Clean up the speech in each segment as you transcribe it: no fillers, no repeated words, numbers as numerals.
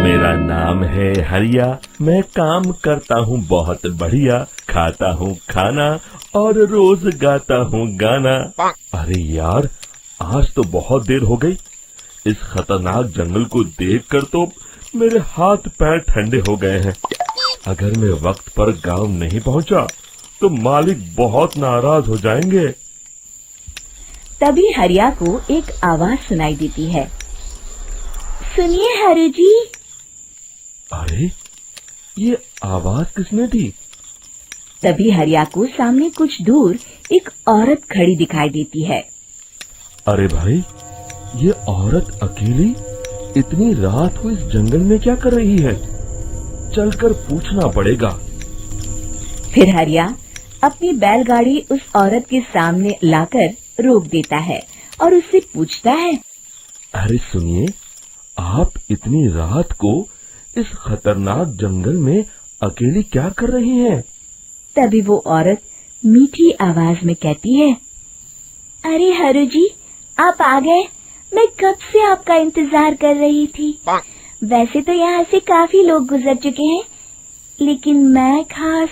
मेरा नाम है हरिया, मैं काम करता हूँ बहुत बढ़िया, खाता हूँ खाना और रोज गाता हूँ गाना। अरे यार, आज तो बहुत देर हो गई। इस खतरनाक जंगल को देखकर तो मेरे हाथ पैर ठंडे हो गए हैं। अगर मैं वक्त पर गांव नहीं पहुंचा तो मालिक बहुत नाराज हो जाएंगे। तभी हरिया को एक आवाज सुनाई देती है। सुनिए हरु जी। अरे, ये आवाज किसने दी? तभी हरिया को सामने कुछ दूर एक औरत खड़ी दिखाई देती है। अरे भाई, ये औरत अकेली इतनी रात को इस जंगल में क्या कर रही है? चलकर पूछना पड़ेगा। फिर हरिया अपनी बैलगाड़ी उस औरत के सामने लाकर रोक देता है और उससे पूछता है। अरे सुनिए, आप इतनी रात को इस खतरनाक जंगल में अकेली क्या कर रही हैं? तभी वो औरत मीठी आवाज में कहती है, अरे हरु जी, आप आ गए। मैं कब से आपका इंतजार कर रही थी। वैसे तो यहाँ से काफी लोग गुजर चुके हैं, लेकिन मैं खास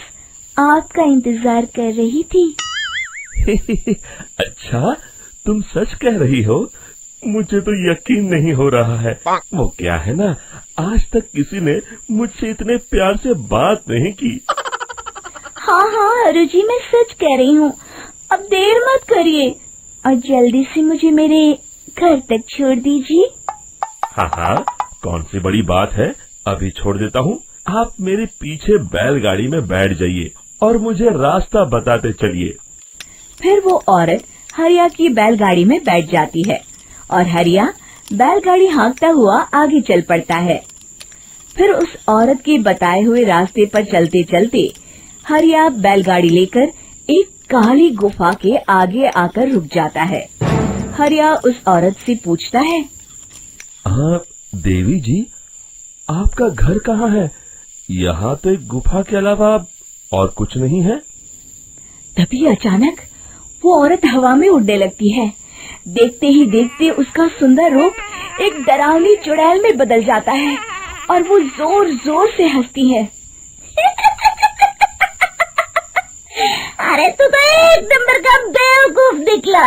आपका इंतजार कर रही थी। अच्छा, तुम सच कह रही हो? मुझे तो यकीन नहीं हो रहा है। वो क्या है ना, आज तक किसी ने मुझसे इतने प्यार से बात नहीं की। हाँ हाँ हरु जी, मैं सच कह रही हूँ। अब देर मत करिए और जल्दी से मुझे मेरे घर तक छोड़ दीजिए। हाँ हाँ, कौन सी बड़ी बात है, अभी छोड़ देता हूँ। आप मेरे पीछे बैलगाड़ी में बैठ जाइए और मुझे रास्ता बताते चलिए। फिर वो औरत हरिया की बैलगाड़ी में बैठ जाती है और हरिया बैलगाड़ी हाँकता हुआ आगे चल पड़ता है। फिर उस औरत के बताए हुए रास्ते पर चलते चलते हरिया बैलगाड़ी लेकर एक काली गुफा के आगे आकर रुक जाता है। हरिया उस औरत से पूछता है, हाँ देवी जी, आपका घर कहाँ है? यहाँ तो एक गुफा के अलावा और कुछ नहीं है। तभी अचानक वो औरत हवा में उड़ने लगती है। देखते ही देखते उसका सुंदर रूप एक डरावनी चुड़ैल में बदल जाता है और वो जोर जोर से हंसती है। अरे तू तो एक नंबर का बेवकूफ निकला।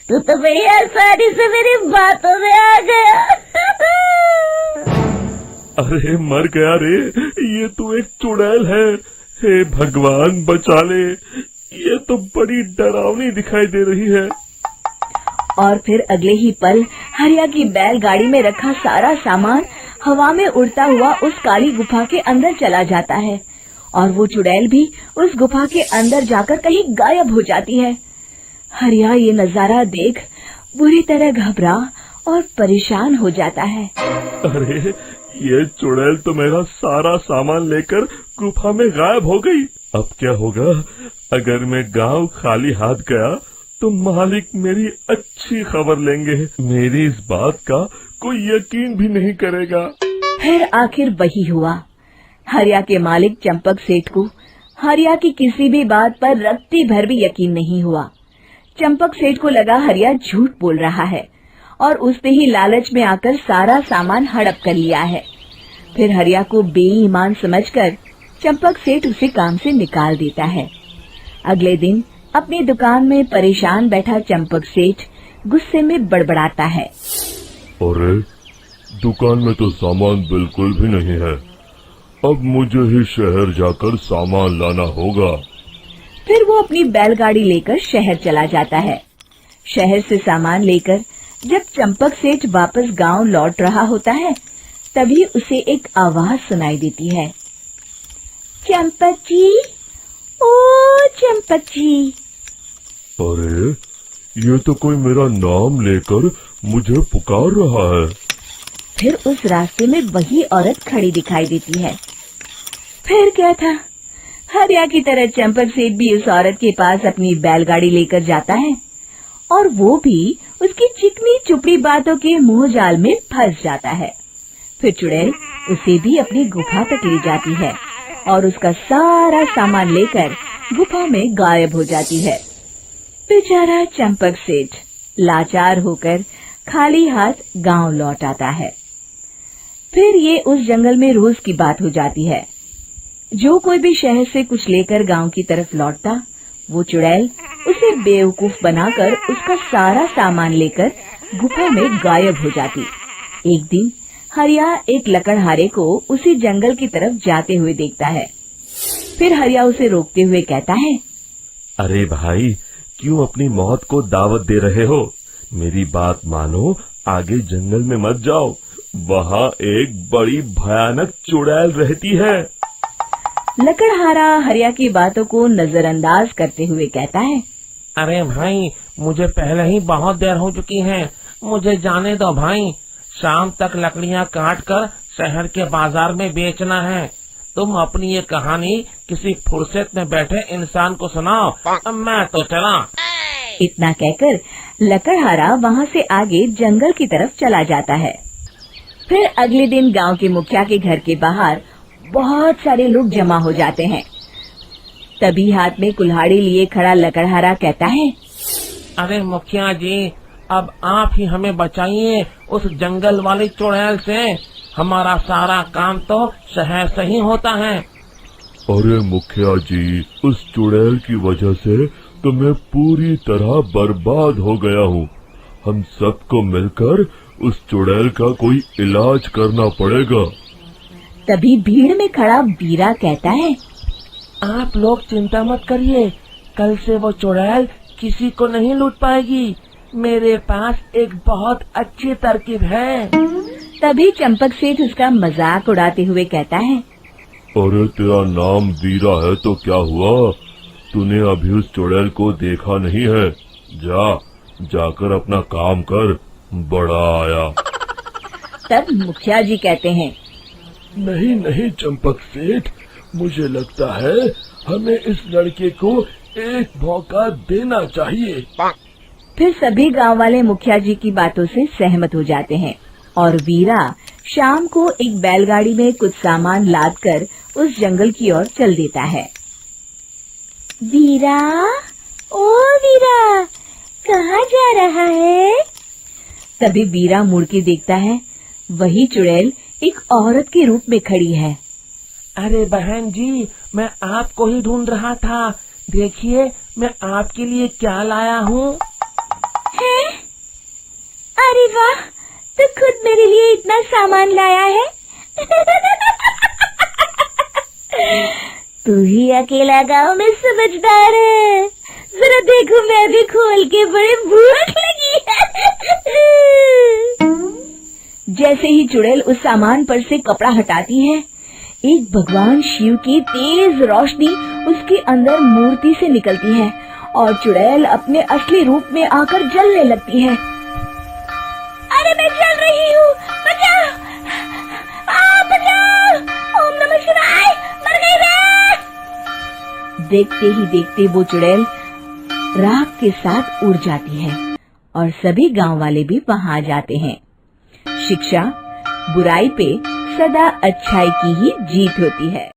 तू तो बड़ी आसानी से मेरी बातों में आ गया। अरे मर गया रे, ये तो एक चुड़ैल है। हे भगवान बचा ले, ये तो बड़ी डरावनी दिखाई दे रही है। और फिर अगले ही पल हरिया की बैलगाड़ी में रखा सारा सामान हवा में उड़ता हुआ उस काली गुफा के अंदर चला जाता है और वो चुड़ैल भी उस गुफा के अंदर जाकर कहीं गायब हो जाती है। हरिया ये नजारा देख बुरी तरह घबरा और परेशान हो जाता है। अरे, ये चुड़ैल तो मेरा सारा सामान लेकर गुफा में गायब हो गई। अब क्या होगा? अगर मैं गांव खाली हाथ गया तो मालिक मेरी अच्छी खबर लेंगे। मेरी इस बात का कोई यकीन भी नहीं करेगा। फिर आखिर वही हुआ। हरिया के मालिक चंपक सेठ को हरिया की किसी भी बात पर रत्ती भर भी यकीन नहीं हुआ। चंपक सेठ को लगा हरिया झूठ बोल रहा है और उसने ही लालच में आकर सारा सामान हड़प कर लिया है। फिर हरिया को बेईमान समझकर चंपक सेठ उसे काम से निकाल देता है। अगले दिन अपनी दुकान में परेशान बैठा चंपक सेठ गुस्से में बड़बड़ाता है। अरे, दुकान में तो सामान बिल्कुल भी नहीं है। अब मुझे ही शहर जाकर सामान लाना होगा। फिर वो अपनी बैलगाड़ी लेकर शहर चला जाता है। शहर से सामान लेकर जब चंपक सेठ वापस गांव लौट रहा होता है, तभी उसे एक आवाज सुनाई देती है। चंपक जी, ओ चंपक जी। अरे, ये तो कोई मेरा नाम लेकर मुझे पुकार रहा है। फिर उस रास्ते में वही औरत खड़ी दिखाई देती है। फिर क्या था, हरिया की तरह चंपक सेठ भी उस औरत के पास अपनी बैलगाड़ी लेकर जाता है और वो भी उसकी चिकनी चुपड़ी बातों के मुंह जाल में फंस जाता है। फिर चुड़ैल उसे भी अपनी गुफा तक ले जाती है और उसका सारा सामान लेकर गुफा में गायब हो जाती है। बेचारा चंपक सेठ लाचार होकर खाली हाथ गांव लौट आता है। फिर ये उस जंगल में रोज की बात हो जाती है। जो कोई भी शहर से कुछ लेकर गांव की तरफ लौटता, वो चुड़ैल उसे बेवकूफ बनाकर उसका सारा सामान लेकर गुफा में गायब हो जाती। एक दिन हरिया एक लकड़हारे को उसी जंगल की तरफ जाते हुए देखता है। फिर हरिया उसे रोकते हुए कहता है, अरे भाई, क्यों अपनी मौत को दावत दे रहे हो? मेरी बात मानो, आगे जंगल में मत जाओ, वहाँ एक बड़ी भयानक चुड़ैल रहती है। लकड़हारा हरिया की बातों को नजरअंदाज करते हुए कहता है, अरे भाई, मुझे पहले ही बहुत देर हो चुकी है, मुझे जाने दो भाई। शाम तक लकड़ियाँ काट कर शहर के बाजार में बेचना है। तुम अपनी ये कहानी किसी फुर्सत में बैठे इंसान को सुनाओ, मैं तो चला। इतना कहकर लकड़हारा वहाँ से आगे जंगल की तरफ चला जाता है। फिर अगले दिन गांव के मुखिया के घर के बाहर बहुत सारे लोग जमा हो जाते हैं। तभी हाथ में कुल्हाड़ी लिए खड़ा लकड़हारा कहता है, अरे मुखिया जी, अब आप ही हमें बचाइए उस जंगल वाली चुड़ैल से। हमारा सारा काम तो शहर से ही होता है। अरे मुखिया जी, उस चुड़ैल की वजह से तो मैं पूरी तरह बर्बाद हो गया हूँ। हम सबको मिलकर उस चुड़ैल का कोई इलाज करना पड़ेगा। तभी भीड़ में खड़ा वीरा कहता है, आप लोग चिंता मत करिए, कल से वो चुड़ैल किसी को नहीं लूट पाएगी। मेरे पास एक बहुत अच्छी तरकीब है। तभी चंपक सेठ उसका मजाक उड़ाते हुए कहता है, अरे तेरा नाम वीरा है तो क्या हुआ? तूने अभी उस चुड़ैल को देखा नहीं है? जाकर अपना काम कर, बड़ा आया। तब मुखिया जी कहते हैं, नहीं चंपक सेठ, मुझे लगता है हमें इस लड़के को एक मौका देना चाहिए। फिर सभी गांव वाले मुखिया जी की बातों से सहमत हो जाते हैं और वीरा शाम को एक बैलगाड़ी में कुछ सामान लादकर उस जंगल की ओर चल देता है। वीरा, ओ वीरा, कहाँ जा रहा है? तभी वीरा मुड़ के देखता है, वही चुड़ैल एक औरत के रूप में खड़ी है। अरे बहन जी, मैं आपको ही ढूंढ रहा था। देखिए, मैं आपके लिए क्या लाया हूँ। हैं? अरे वाह, तो खुद मेरे लिए इतना सामान लाया है। तू ही अकेला गांव में समझदार है। जरा देखो, मैं भी खोल के, बड़े भूख लगी है। जैसे ही चुड़ैल उस सामान पर से कपड़ा हटाती है, एक भगवान शिव की तेज रोशनी उसके अंदर मूर्ति से निकलती है और चुड़ैल अपने असली रूप में आकर जलने लगती है। अरे मैं जल रही हूँ, बचाओ! बचाओ! ओम नमः शिवाय, मर गई मैं! देखते ही देखते वो चुड़ैल राख के साथ उड़ जाती है और सभी गांव वाले भी वहां जाते हैं। शिक्षा बुराई पे सदा अच्छाई की ही जीत होती है।